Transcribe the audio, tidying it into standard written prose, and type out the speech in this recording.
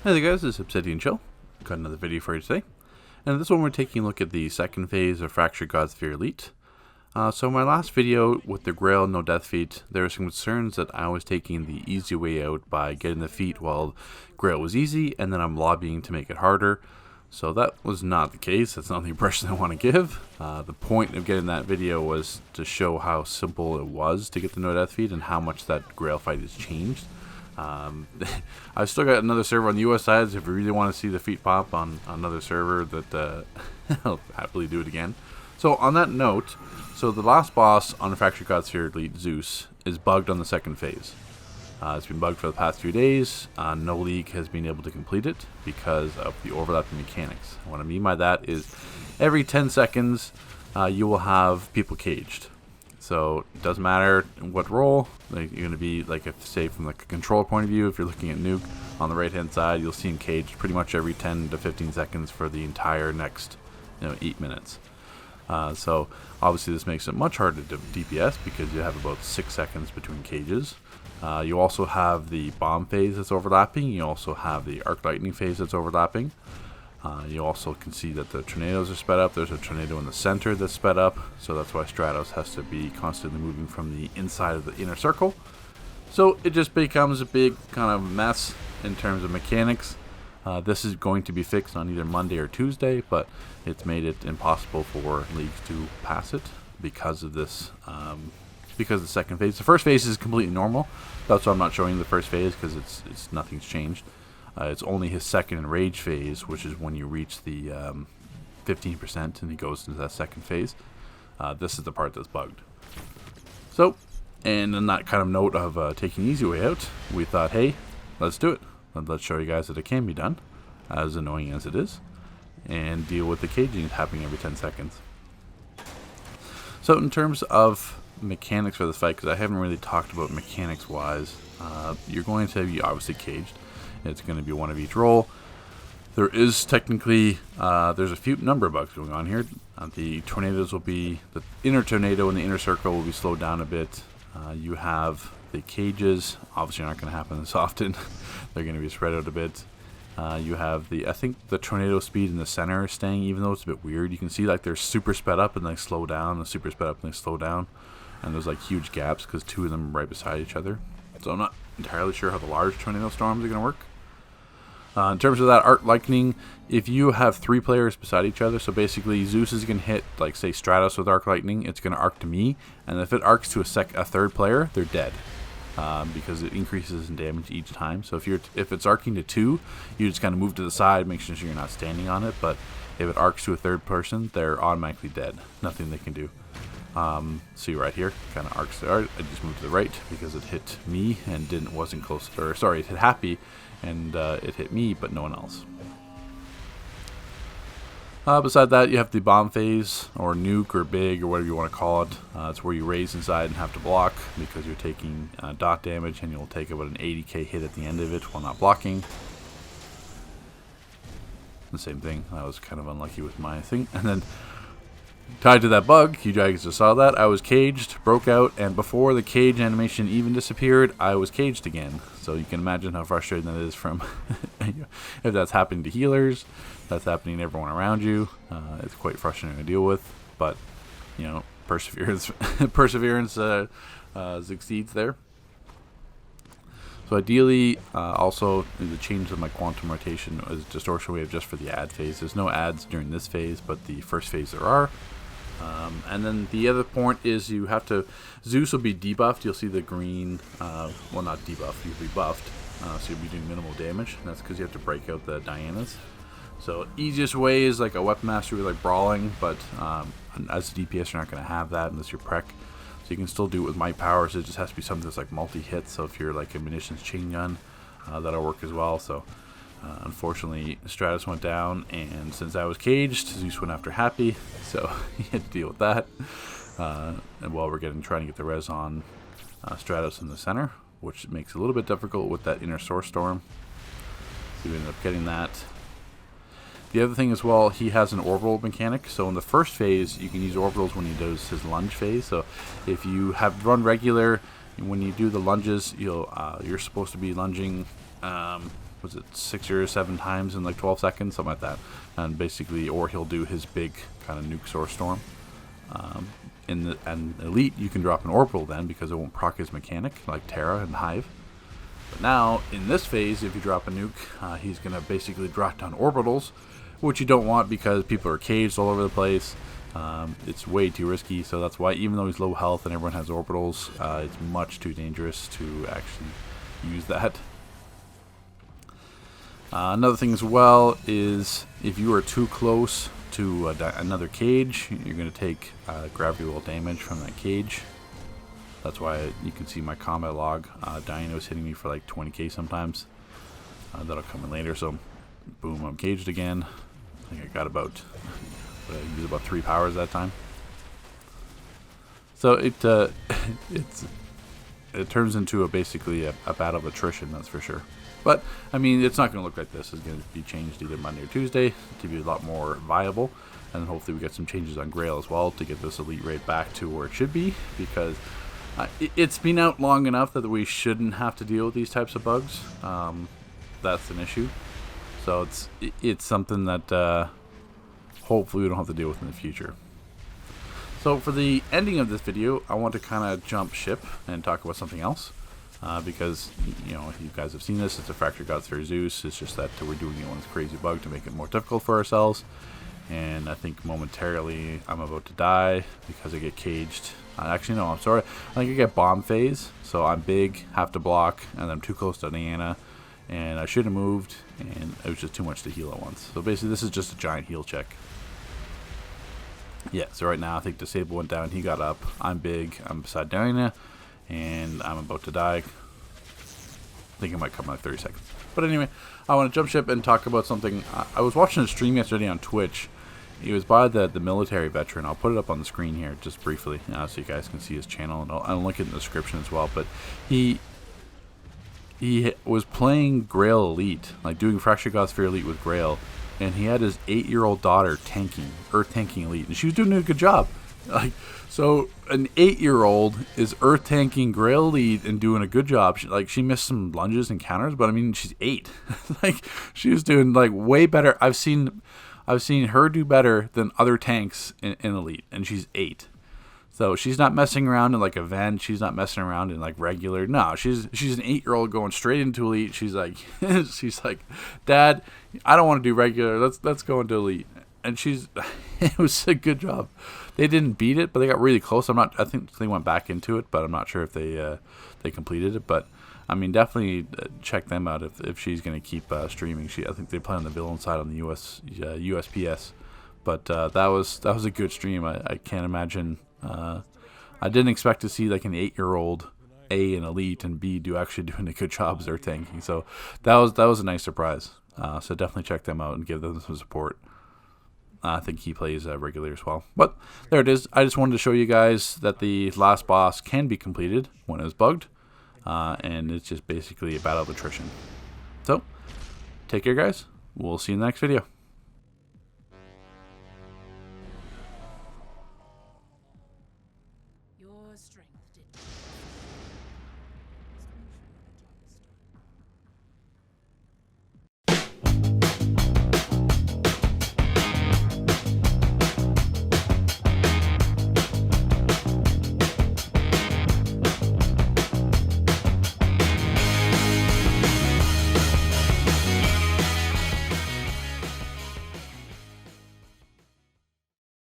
Hey there guys, this is Obsidian Chill. Got another video for you today. And in this one we're taking a look at the second phase of Fractured God Sphere Elite. So in my last video with the Grail no death feat, there were some concerns that I was taking the easy way out by getting the feat while Grail was easy, and then I'm lobbying to make it harder. So that was not the case. That's not the impression I want to give. The point of getting that video was to show how simple it was to get the no death feat and how much that Grail fight has changed. I've still got another server on the US side, so if you really want to see the feat pop on another server, that I'll happily do it again. So on that note, so the last boss on Fractured God Sphere Elite, Zeus, is bugged on the second phase. It's been bugged for the past few days. No league has been able to complete it because of the overlapping mechanics. What I mean by that is every 10 seconds you will have people caged. So it doesn't matter what role, like you're going to be, like, if say from like a controller point of view, if you're looking at Nuke on the right hand side, you'll see him caged pretty much every 10 to 15 seconds for the entire next 8 minutes. So obviously this makes it much harder to DPS because you have about 6 seconds between cages. You also have the bomb phase that's overlapping. You also have the arc lightning phase that's overlapping. You also can see that the tornadoes are sped up. There's a tornado in the center that's sped up, so that's why Stratos has to be constantly moving from the inside of the inner circle. So it just becomes a big kind of mess in terms of mechanics. This is going to be fixed on either Monday or Tuesday, but it's made it impossible for leagues to pass it because of this. Because of the second phase. The first phase is completely normal. That's why I'm not showing the first phase, because it's nothing's changed. It's only his second enrage phase, which is when you reach the 15% and he goes into that second phase. This is the part that's bugged. So, and on that kind of note of taking the easy way out, we thought, hey, let's do it. Let's show you guys that it can be done, as annoying as it is, and deal with the caging happening every 10 seconds. So in terms of mechanics for this fight, because I haven't really talked about mechanics wise, you're going to be obviously caged. It's going to be one of each role. There is technically there's a few number of bugs going on here. The tornadoes will be, the inner tornado and the inner circle will be slowed down a bit. You have the cages, obviously not going to happen this often. They're going to be spread out a bit. You have I think the tornado speed in the center is staying, even though it's a bit weird. You can see like they're super sped up and they slow down, and super sped up and they slow down. And there's like huge gaps because two of them are right beside each other. So I'm not entirely sure how the large tornado storms are going to work. In terms of that arc lightning, if you have 3 players beside each other, so basically Zeus is going to hit, like say Stratos with arc lightning, it's going to arc to me, and if it arcs to a third player, they're dead. Because it increases in damage each time. So if it's arcing to 2, you just kind of move to the side, make sure you're not standing on it. But if it arcs to a third person, they're automatically dead. Nothing they can do. See right here, kind of arcs there. I just moved to the right because it hit me and wasn't close. Or sorry, it hit Happy and it hit me, but no one else. Beside that, you have the bomb phase, or nuke, or big, or whatever you want to call it. It's where you raise inside and have to block because you're taking dot damage, and you'll take about an 80k hit at the end of it while not blocking. The same thing. I was kind of unlucky with my thing. And then, tied to that bug, you guys just saw that, I was caged, broke out, and before the cage animation even disappeared, I was caged again. So you can imagine how frustrating that is from if that's happening to healers, that's happening to everyone around you. It's quite frustrating to deal with, but perseverance succeeds there. So ideally, also the change of my quantum rotation is distortion wave just for the ad phase. There's no ads during this phase, but the first phase there are. And then the other point is you have to, Zeus will be debuffed. You'll see the green, well, not debuffed, you'll be buffed. So you'll be doing minimal damage. And that's because you have to break out the Dianas. So easiest way is like a weapon mastery, like brawling, but as a DPS you're not going to have that unless you're prec. So you can still do it with might powers. It just has to be something that's like multi-hit. So if you're like a munitions chain gun, that'll work as well. So unfortunately, Stratos went down, and since I was caged, Zeus went after Happy, so he had to deal with that. And while we're trying to get the res on Stratos in the center, which makes it a little bit difficult with that inner source storm. So we ended up getting that. The other thing as well, he has an orbital mechanic. So in the first phase, you can use orbitals when he does his lunge phase. So if you have run regular, when you do the lunges, you're supposed to be lunging was it 6 or 7 times in like 12 seconds, something like that. And basically, or he'll do his big kind of nuke source storm. And Elite, you can drop an orbital then because it won't proc his mechanic like Terra and Hive. But now in this phase, if you drop a nuke, he's gonna basically drop down orbitals, which you don't want because people are caged all over the place. It's way too risky, so that's why even though he's low health and everyone has orbitals, it's much too dangerous to actually use that. Another thing as well is if you are too close to another cage, you're going to take gravity well damage from that cage. That's why you can see my combat log. Dino is hitting me for like 20k sometimes. That'll come in later, so boom, I'm caged again. I think I got about, I used about 3 powers that time. So it turns into basically a battle of attrition, that's for sure. But, I mean, it's not going to look like this. It's going to be changed either Monday or Tuesday to be a lot more viable. And hopefully we get some changes on Grail as well to get this elite rate back to where it should be. Because it's been out long enough that we shouldn't have to deal with these types of bugs. That's an issue. So it's something that hopefully we don't have to deal with in the future. So for the ending of this video, I want to kind of jump ship and talk about something else. Because, you know, you guys have seen this, it's a Fractured God Sphere Zeus. It's just that we're doing it on this crazy bug to make it more difficult for ourselves. And I think momentarily I'm about to die because I get caged. Actually, no, I'm sorry. I think I get bomb phase. So I'm big, have to block, and I'm too close to Diana. And I should have moved, and it was just too much to heal at once. So basically, this is just a giant heal check. Yeah, so right now I think Disable went down, he got up. I'm big, I'm beside Diana. And I'm about to die. I think it might come in like 30 seconds. But anyway, I want to jump ship and talk about something. I was watching a stream yesterday on Twitch. It was by the military veteran. I'll put it up on the screen here just briefly so you guys can see his channel. And I'll link it in the description as well. But he was playing Grail Elite, like doing Fractured God Sphere Elite with Grail. And he had his 8-year-old daughter tanking, Earth tanking Elite. And she was doing a good job. Like, so an 8-year-old is earth tanking Grail Elite and doing a good job. She missed some lunges and counters, but I mean she's 8. Like she was doing like way better. I've seen her do better than other tanks in Elite, and she's 8. So she's not messing around in like event. She's not messing around in like regular. No, she's an 8-year-old going straight into Elite. She's like Dad, I don't want to do regular. Let's go into Elite. And it was a good job. They didn't beat it, but they got really close. I think they went back into it, but I'm not sure if they completed it. But I mean, definitely check them out if she's going to keep streaming. I think they play on the villain side on the USPS. But that was a good stream. I can't imagine. I didn't expect to see like an 8-year-old A in Elite and B actually doing a good job as their tanking. So that was a nice surprise. So definitely check them out and give them some support. I think he plays regular as well. But there it is. I just wanted to show you guys that the last boss can be completed when it is bugged. And it's just basically a battle of attrition. So, take care guys. We'll see you in the next video. Your strength did